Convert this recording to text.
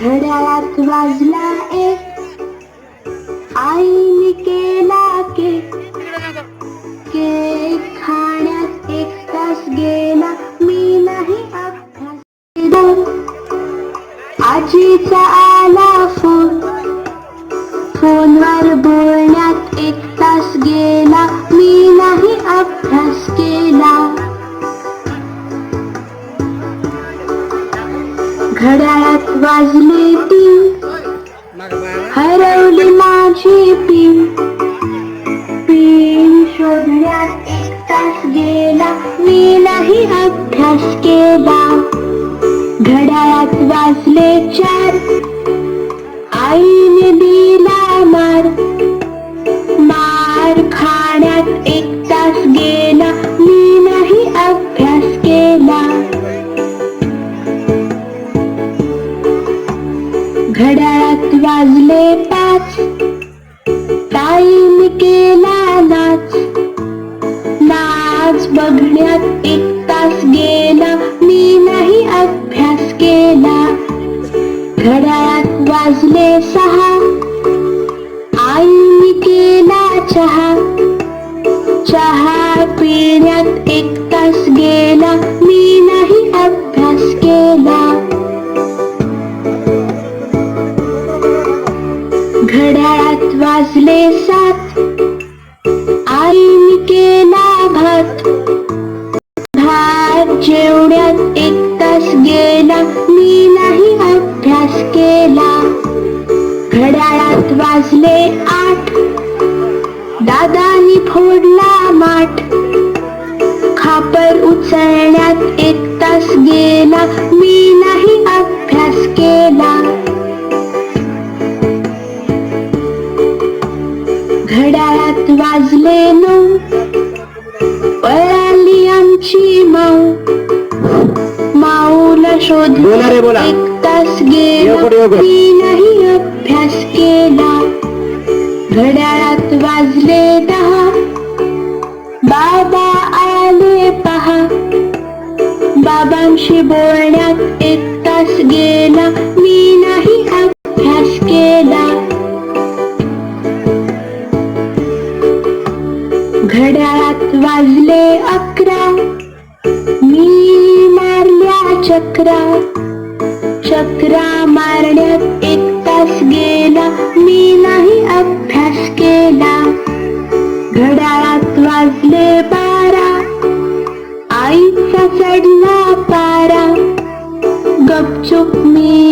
घड्याळात वाजला एक, आईने केला केक. केक खाण्यात 1 तास गेला, मी नाही अभ्यास केला. आजीचा आला फोन, फोनवर बोलण्यात 1 तास गेला, मी नाही अभ्यास केला. घड्याळात वाजले 3, हरवली माझी पिन. पिन शोधण्यात 1 तास गेला, मी नाही अभ्यास केला. घड्याळात वाजले 4, आईने दिला मार. मार खाण्यात 1 तास गेला, मी नाही अभ्यास केला. घड्याळात वाजले 5, ताईने केला नाच. नाच बघण्यात 1 तास गेला, मी नाही अभ्यास केला. घड्याळात वाजले 6, आईने केला चहा. चहा पिण्यात 1 तास गेला, मी नाही अभ्यास केला. घड्याळात वाजले 7, आईने केला भात. भात जेवण्यात 1 तास गेला, मी नाही अभ्यास केला. घड्याळात वाजले 8, दादानी फोडला माठ. खापर उचलण्यात 1 तास गेला, मी नाही अभ्यास केला. घड्याळात वाजले 9, पळाली आमची माऊ. माऊला शोधण्यात 1 तास गेला, मी नाही अभ्यास केला. घड्याळात वाजले 10, बाबा आले पहा. बाबांशी बोलण्यात 1 तास गेला, मी नाही अभ्यास केला. घड्याळात वाजले 11, मी मारल्या चक्रा. चक्रा मारण्यात 1 तास गेला, मी नाही अभ्यास केला. घड्याळात वाजले 12, आईचा चढला पारा. गपचूप मी